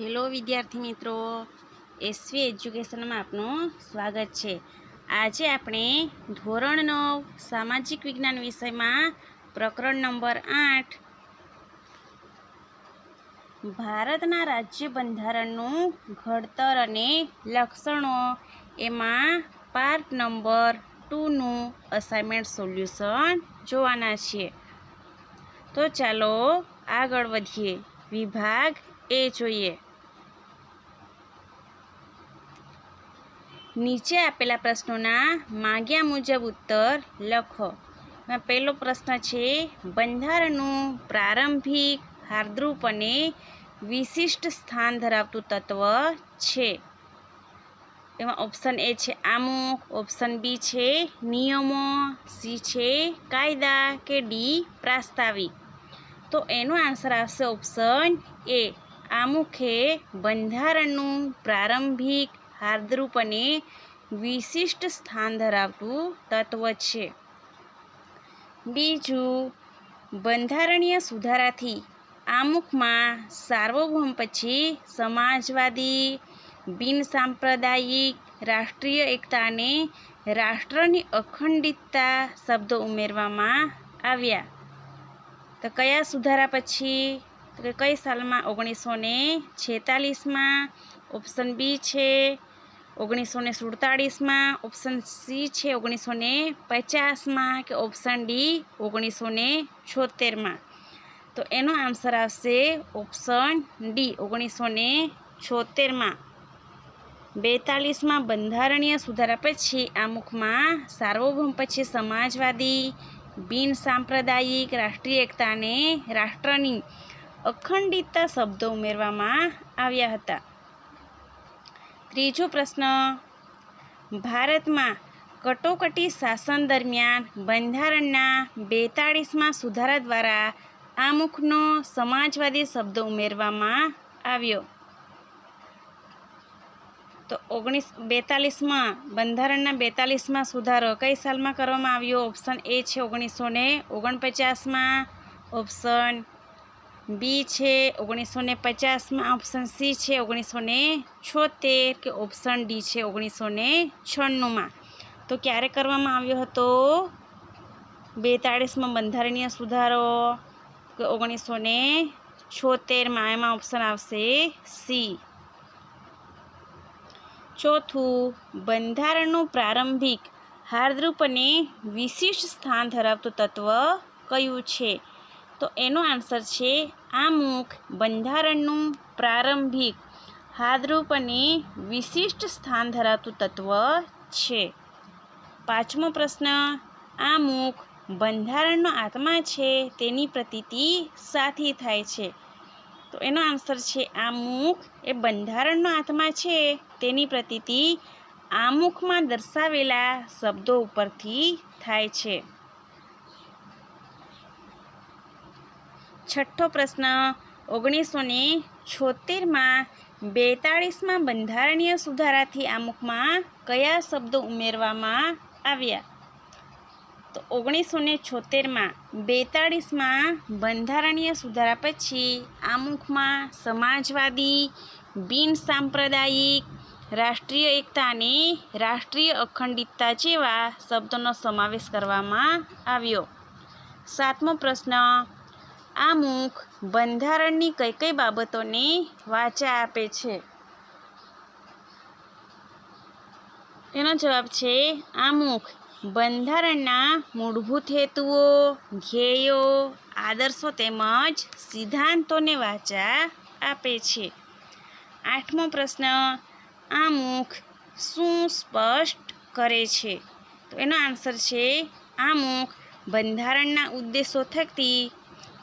Hello વિદ્યાર્થી મિત્રો, SV એજ્યુકેશનમાં આપનું સ્વાગત છે। આજે આપણે ધોરણ 9 સામાજિક વિજ્ઞાન વિષયમાં પ્રકરણ નંબર 8 ભારતના રાજ્ય બંધારણનું ઘડતર અને લક્ષણો એમાં પાર્ટ નંબર 2નું અસાઇનમેન્ટ સોલ્યુશન જોવાના છીએ। તો ચાલો આગળ વધીએ। વિભાગ એ જોઈએ। નીચે આપેલા પ્રશ્નોના માંગ્યા મુજબ ઉત્તર લખો। પહેલો પ્રશ્ન છે, બંધારણનું પ્રારંભિક હાર્દરૂપ અને વિશિષ્ટ સ્થાન ધરાવતું તત્વ છે। એમાં ઓપ્શન એ છે આમુખ, ઓપ્શન બી છે નિયમો, સી છે કાયદા કે ડી પ્રાસ્તાવિક। તો એનો આન્સર આવશે ઓપ્શન એ। આમુખ એ બંધારણનું પ્રારંભિક હાર્દરૂપ અને વિશિષ્ટ સ્થાન ધરાવતું તત્વ છે। બીજું, બંધારણીય સુધારાથી આમુખમાં સાર્વભૌમ પછી સમાજવાદી, બિનસાંપ્રદાયિક, રાષ્ટ્રીય એકતા અને રાષ્ટ્રની અખંડિતતા શબ્દો ઉમેરવામાં આવ્યા। તો કયા સુધારા પછી? તો કઈ સાલમાં? 1946માં। ઓપ્શન બી છે 1947માં, ઓપ્શન સી છે 1950માં કે ઓપ્શન ડી 1976માં। તો એનો આન્સર આવશે ઓપ્શન ડી 1976માં। 42માં બંધારણીય સુધારા પછી આમુખમાં સાર્વભૌમ પછી સમાજવાદી, બિનસાંપ્રદાયિક, રાષ્ટ્રીય એકતા અને રાષ્ટ્રની અખંડિતતા શબ્દો ઉમેરવામાં આવ્યા હતા। ત્રીજો પ્રશ્ન, ભારતમાં કટોકટી શાસન દરમિયાન બંધારણના 42માં સુધારા દ્વારા આમુખનો સમાજવાદી શબ્દ ઉમેરવામાં આવ્યો। તો 42માં બંધારણના 42માં સુધારો કઈ સાલમાં કરવામાં આવ્યો? ઓપ્શન એ છે 1949માં, ઓપ્શન બી છે 1950માં, ઓપ્શન સી છે 1976 કે ઓપ્શન ડી છે 1996માં। તો ક્યારે કરવામાં આવ્યો હતો 42માં બંધારણીય સુધારો? 1976માં। એમાં ઓપ્શન આવશે સી। ચોથું, બંધારણનું પ્રારંભિક હાર્દરૂપ અને વિશિષ્ટ સ્થાન ધરાવતું તત્વ કયું છે? તો એનો આન્સર છે આમુખ બંધારણનું પ્રારંભિક હાર્દરૂપ અને વિશિષ્ટ સ્થાન ધરાવતું તત્વ છે। પાંચમો પ્રશ્ન, આમુખ બંધારણનો આત્મા છે તેની પ્રતીતિ શાથી થાય છે? તો એનો આન્સર છે આમુખ એ બંધારણનો આત્મા છે તેની પ્રતીતિ આમુખમાં દર્શાવેલા શબ્દો ઉપરથી થાય છે। છઠ્ઠો પ્રશ્ન, 1976માં 42માં બંધારણીય સુધારાથી આમુખમાં કયા શબ્દો ઉમેરવામાં આવ્યા? તો 1976માં 42માં બંધારણીય સુધારા પછી આમુખમાં સમાજવાદી, બિનસાંપ્રદાયિક, રાષ્ટ્રીય એકતા અને રાષ્ટ્રીય અખંડિતતા જેવા શબ્દોનો સમાવેશ કરવામાં આવ્યો। સાતમો પ્રશ્ન, આમુખ બંધારણની કઈ કઈ બાબતોને વાચા આપે છે? એનો જવાબ છે આમુખ બંધારણના મૂળભૂત હેતુઓ, ધ્યેયો, આદર્શો તેમજ સિદ્ધાંતોને વાચા આપે છે। આઠમો પ્રશ્ન, આમુખ શું સ્પષ્ટ કરે છે? તો એનો આન્સર છે આમુખ બંધારણના ઉદ્દેશો થકી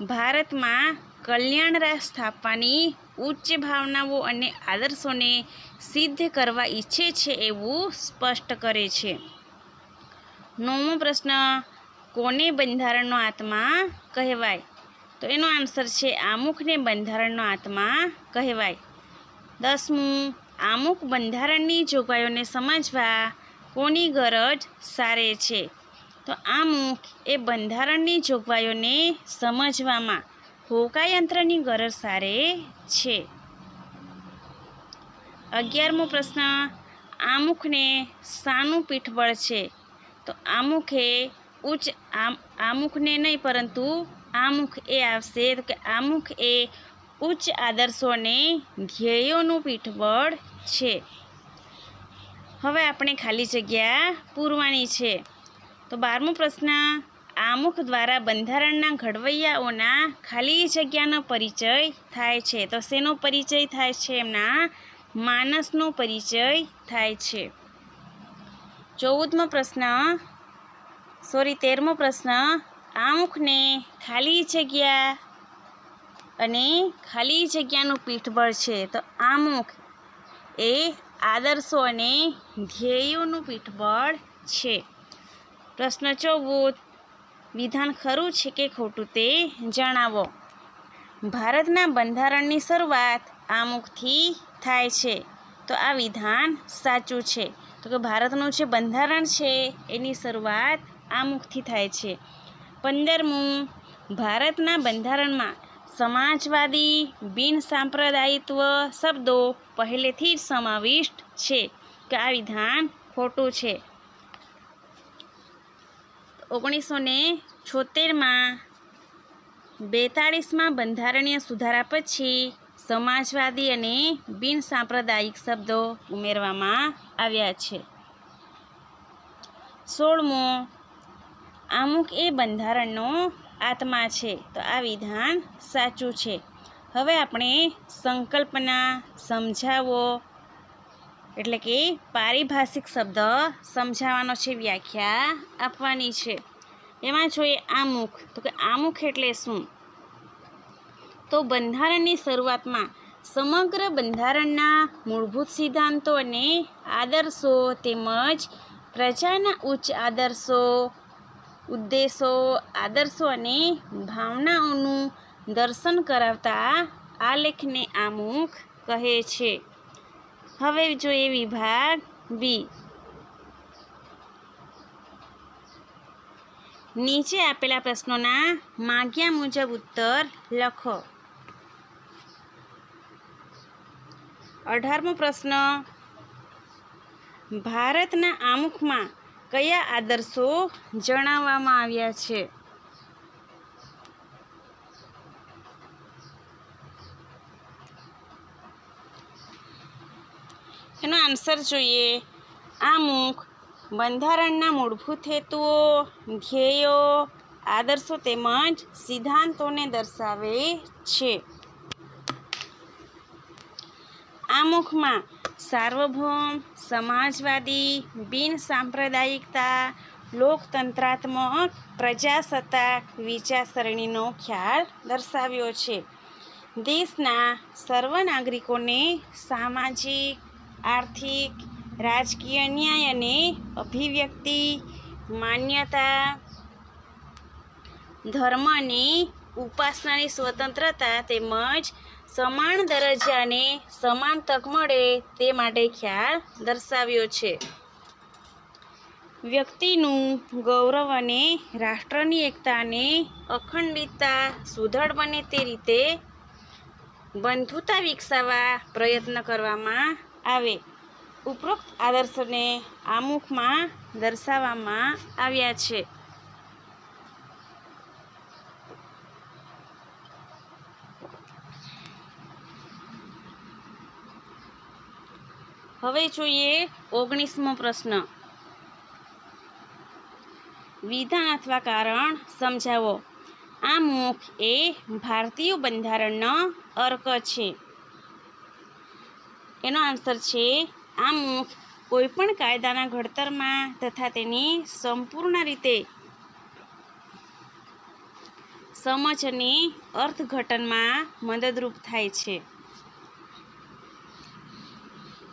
ભારતમાં કલ્યાણ રાષ્ટ્ર સ્થાપવાની ઉચ્ચ ભાવનાઓ અને આદર્શોને સિદ્ધ કરવા ઈચ્છે છે એવું સ્પષ્ટ કરે છે। નવમો પ્રશ્ન, કોને બંધારણનો આત્મા કહેવાય? તો એનો આન્સર છે આમુખને બંધારણનો આત્મા કહેવાય। 10મું, આમુખ બંધારણની જોગવાઈઓને સમજવા કોની ગરજ સારે છે? તો આમુખ એ બંધારણની જોગવાઈઓને સમજવામાં હોકાયંત્રની ગરજ સારે છે। 11મો પ્રશ્ન, આમુખને શાનું પીઠબળ છે? તો આમુખ એ ઉચ્ચ આમુખને નહીં પરંતુ આમુખ એ આવશે. તો કે આમુખ એ ઉચ્ચ આદર્શો અને ધ્યેયોનું પીઠબળ છે. હવે આપણે ખાલી જગ્યા પૂરવાની છે. તો 12મો પ્રશ્ન, આમુખ દ્વારા બંધારણના ઘડવૈયાઓના ખાલી જગ્યાનો પરિચય થાય છે. તો શેનો પરિચય થાય છે? એમના માનસનો પરિચય થાય છે. 13મો પ્રશ્ન, આમુખને ખાલી જગ્યા અને ખાલી જગ્યાનું પીઠબળ છે. તો આમુખ એ આદર્શો અને ધ્યેયોનું પીઠબળ છે. પ્રશ્ન 14, વિધાન ખરું છે કે ખોટું તે જણાવો. ભારતના બંધારણની શરૂઆત આમુખથી થાય છે. તો આ વિધાન સાચું છે. તો કે ભારતનું જે બંધારણ છે એની શરૂઆત આમુખથી થાય છે. 15મું, ભારતના બંધારણમાં સમાજવાદી બિનસાંપ્રદાયિત્વ શબ્દો પહેલેથી જ સમાવિષ્ટ છે. કે આ વિધાન ખોટું છે. 1976માં 42માં બંધારણીય સુધારા પછી સમાજવાદી અને બિનસાંપ્રદાયિક શબ્દો ઉમેરવામાં આવ્યા છે. 16મું, આમુખ એ બંધારણનો આત્મા છે. તો આ વિધાન સાચું છે. હવે આપણે સંકલ્પના, સમજાવો એટલે કે પારિભાષિક શબ્દ સમજાવવાનો છે, વ્યાખ્યા આપવાની છે. એમાં જોઈએ આમુખ. તો કે આમુખ એટલે શું? તો બંધારણની શરૂઆતમાં સમગ્ર બંધારણના મૂળભૂત સિદ્ધાંતો અને આદર્શો તેમજ પ્રજાના ઉચ્ચ આદર્શો, ઉદ્દેશો, આદર્શો અને ભાવનાઓનું દર્શન કરાવતા આ લેખને આમુખ કહે છે. હવે જોઈએ વિભાગ બી. નીચે આપેલા પ્રશ્નોના માગ્યા મુજબ ઉત્તર લખો. 18મો પ્રશ્ન, ભારતના આમુખમાં કયા આદર્શો જણાવવામાં આવ્યા છે? એનો આન્સર જોઈએ. આમુખ બંધારણના મૂળભૂત હેતુઓ, ધ્યેયો, આદર્શો તેમજ સિદ્ધાંતોને દર્શાવે છે. આમુખમાં સાર્વભૌમ, સમાજવાદી, બિનસાંપ્રદાયિકતા, લોકતંત્રાત્મક, પ્રજાસત્તાક વિચારસરણીનો ખ્યાલ દર્શાવ્યો છે. દેશના સર્વ નાગરિકોને સામાજિક, આર્થિક, રાજકીય ન્યાય અને અભિવ્યક્તિ, માન્યતા, ધર્મ અને ઉપાસનાની સ્વતંત્રતા તેમજ સમાન દરજ્જા અને સમાન તક મળે તે માટે ખ્યાલ દર્શાવ્યો છે. વ્યક્તિનું ગૌરવ અને રાષ્ટ્રની એકતા અને અખંડિતતા સુદૃઢ બને તે રીતે બંધુતા વિકસાવવા પ્રયત્ન કરવામાં આવે. ઉપરોક્ત આદર્શોને આમુખમાં દર્શાવવામાં આવ્યા છે. હવે જોઈએ 19મો પ્રશ્ન, વિધાન અથવા કારણ સમજાવો. આમુખ એ ભારતીય બંધારણનો અર્ક છે. એનો આન્સર છે આમુખ કોઈપણ કાયદાના ઘડતરમાં તથા તેની સંપૂર્ણ રીતે સમજ અને અર્થઘટનમાં મદદરૂપ થાય છે.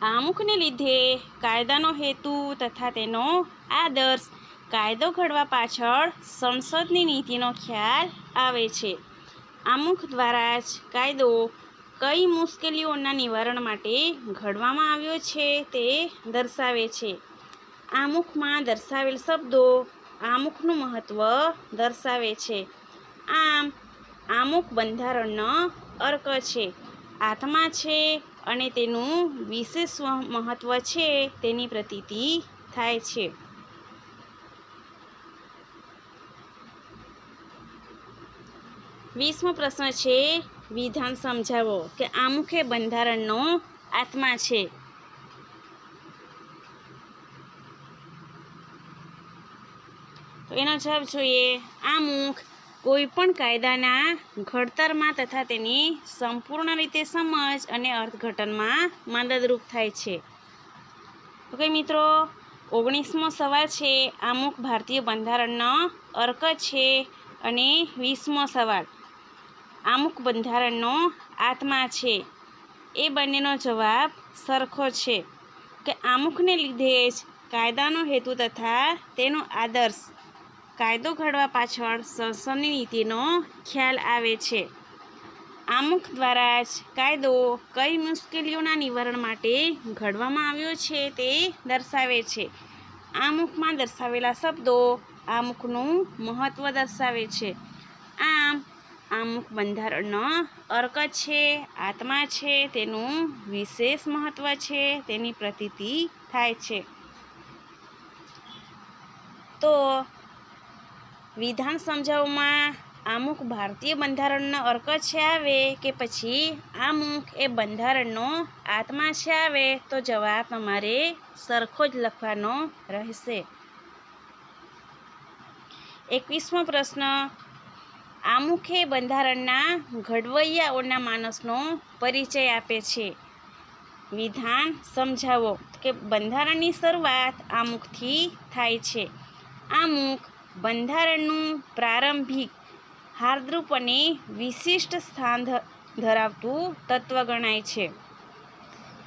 આમુખને લીધે કાયદાનો હેતુ તથા તેનો આદર્શ, કાયદો ઘડવા પાછળ સંસદની નીતિનો ખ્યાલ આવે છે. આમુખ દ્વારા જ કાયદો કઈ મુશ્કેલીઓના નિવારણ માટે ઘડવામાં આવ્યો છે તે દર્શાવે છે. આમુખમાં દર્શાવેલ શબ્દો આમુખનું મહત્ત્વ દર્શાવે છે. આમ આમુખ બંધારણનો અર્ક છે. આત્મા છે અને તેનું વિશેષ મહત્ત્વ છે તેની પ્રતીતિ થાય છે. 20મો પ્રશ્ન છે વિધાન સમજાવો કે આમુખ એ બંધારણનો આત્મા છે. તો એનો જવાબ જોઈએ. આમુખ કોઈપણ કાયદાના ઘડતરમાં તથા તેની સંપૂર્ણ રીતે સમજ અને અર્થઘટનમાં મદદરૂપ થાય છે. ઓકે મિત્રો, 19મો સવાલ છે આમુખ ભારતીય બંધારણનો અર્ક છે. અને 20મો સવાલ આમુખ બંધારણનો આત્મા છે. એ બંનેનો જવાબ સરખો છે કે આમુખને લીધે જ કાયદાનો હેતુ તથા તેનો આદર્શ, કાયદો ઘડવા પાછળ સંસદની નીતિનો ખ્યાલ આવે છે. આમુખ દ્વારા જ કાયદો કઈ મુશ્કેલીઓના નિવારણ માટે ઘડવામાં આવ્યો છે તે દર્શાવે છે. આમુખમાં દર્શાવેલા શબ્દો આમુખનું મહત્ત્વ દર્શાવે છે. આમ આમુખ બંધારણનો અર્ક છે, આત્મા છે, તેનું વિશેષ મહત્ત્વ છે, તેની પ્રતીતિ થાય છે. તો વિધાન સમજાવવામાં આમુખ ભારતીય બંધારણનો અર્ક છે આવે કે પછી આમુખ એ બંધારણનો આત્મા છે આવે, તો જવાબ તમારે સરખો જ લખવાનો રહેશે. 21મો પ્રશ્ન આમુખ એ બંધારણના ઘડવૈયાઓના માનસનો પરિચય આપે છે. વિધાન સમજાવો કે બંધારણની શરૂઆત આમુખથી થાય છે. આમુખ બંધારણનું પ્રારંભિક, હાર્દરૂપ અને વિશિષ્ટ સ્થાન ધરાવતું તત્વ ગણાય છે,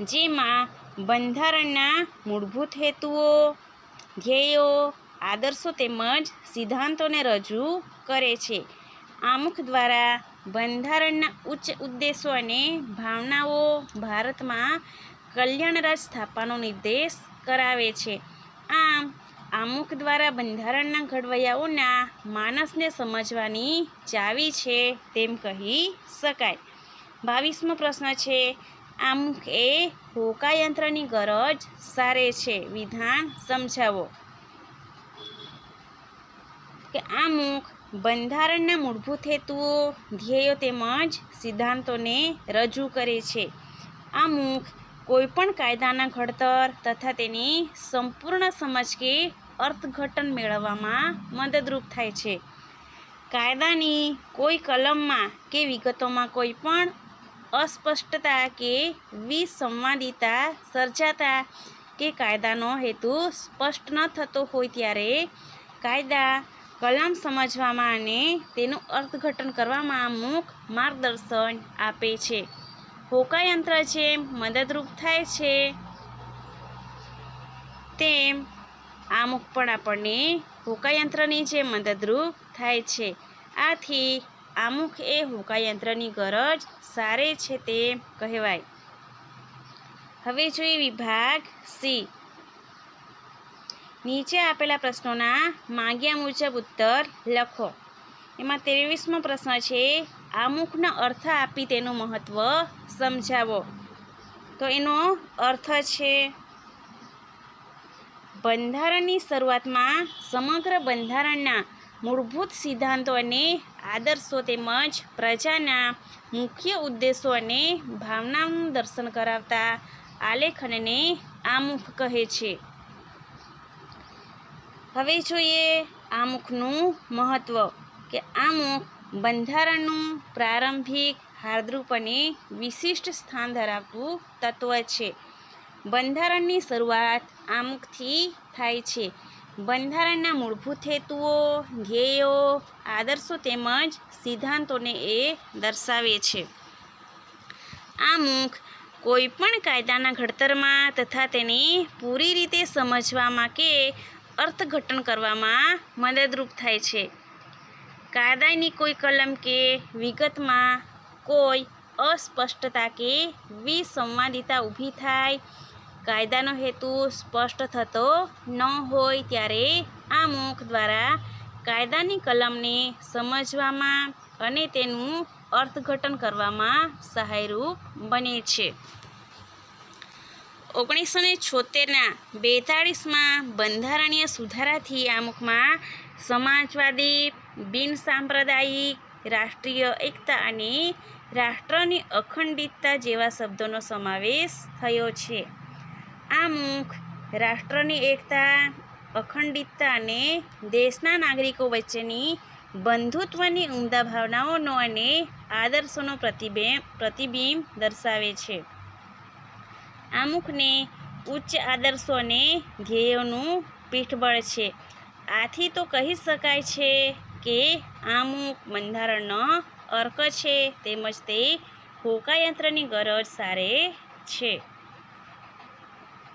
જેમાં બંધારણના મૂળભૂત હેતુઓ, ધ્યેયો, આદર્શો તેમજ સિદ્ધાંતોને રજૂ કરે છે. આમુખ દ્વારા બંધારણના ઉચ્ચ ઉદ્દેશો અને ભાવનાઓ ભારતમાં કલ્યાણરાજ સ્થાપવાનો નિર્દેશ કરાવે છે. આમ આમુખ દ્વારા બંધારણના ઘડવૈયાઓના માનસને સમજવાની ચાવી છે તેમ કહી શકાય. 22મો પ્રશ્ન છે આમુખ એ હોકાયંત્રની ગરજ સારે છે. વિધાન સમજાવો કે આમુખ બંધારણના મૂળભૂત હેતુઓ, ધ્યેયો તેમજ સિદ્ધાંતોને રજૂ કરે છે. આમુખ કોઈપણ કાયદાના ઘડતર તથા તેની સંપૂર્ણ સમજ કે અર્થઘટન મેળવવામાં મદદરૂપ થાય છે. કાયદાની કોઈ કલમમાં કે વિગતોમાં કોઈ પણ અસ્પષ્ટતા કે વિસંવાદિતા સર્જાતા કે કાયદાનો હેતુ સ્પષ્ટ ન થતો હોય ત્યારે કાયદા કલમ સમજવામાં અને તેનું અર્થઘટન કરવામાં આમુખ માર્ગદર્શન આપે છે. હોકાયંત્ર જેમ મદદરૂપ થાય છે તેમ આમુખ પણ આપણને હોકાયંત્રની જેમ મદદરૂપ થાય છે. આથી આમુખ એ હોકાયંત્રની ગરજ સારે છે તેમ કહેવાય. હવે જોઈએ વિભાગ સી. નીચે આપેલા પ્રશ્નોના માંગ્યા મુજબ ઉત્તર લખો. એમાં 23મો પ્રશ્ન છે આમુખનો અર્થ આપી તેનું મહત્ત્વ સમજાવો. તો એનો અર્થ છે બંધારણની શરૂઆતમાં સમગ્ર બંધારણના મૂળભૂત સિદ્ધાંતો અને આદર્શો તેમજ પ્રજાના મુખ્ય ઉદ્દેશો અને ભાવનાનું દર્શન કરાવતા આલેખનને આમુખ કહે છે. હવે જોઈએ આમુખનું મહત્ત્વ કે આમુખ બંધારણનું પ્રારંભિક, હાર્દરૂપ અને વિશિષ્ટ સ્થાન ધરાવતું તત્વ છે. બંધારણની શરૂઆત આમુખથી થાય છે. બંધારણના મૂળભૂત હેતુઓ, ધ્યેયો, આદર્શો તેમજ સિદ્ધાંતોને એ દર્શાવે છે. આમુખ કોઈપણ કાયદાના ઘડતરમાં તથા તેને પૂરી રીતે સમજવામાં કે અર્થઘટન કરવામાં મદદરૂપ થાય છે. કાયદાની કોઈ કલમ કે વિગતમાં કોઈ અસ્પષ્ટતા કે વિસંવાદિતા ઊભી થાય, કાયદાનો હેતુ સ્પષ્ટ થતો ન હોય ત્યારે આમુખ દ્વારા કાયદાની કલમને સમજવામાં અને તેનું અર્થઘટન કરવામાં સહાયરૂપ બને છે. 1976ના 42માં બંધારણીય સુધારાથી આમુખમાં સમાજવાદી, બિનસાંપ્રદાયિક, રાષ્ટ્રીય એકતા અને રાષ્ટ્રની અખંડિતતા જેવા શબ્દોનો સમાવેશ થયો છે. આમુખ રાષ્ટ્રની એકતા, અખંડિતતા અને દેશના નાગરિકો વચ્ચેની બંધુત્વની ઉમદા ભાવનાઓનો અને આદર્શોનો પ્રતિબિંબ દર્શાવે છે. આમુખને ઉચ્ચ આદર્શો અને ધ્યેયોનું પીઠબળ છે. આથી તો કહી શકાય છે કે આમુખ બંધારણનો અર્ક છે તેમજ તે હોકાયંત્રની ગરજ સારે છે.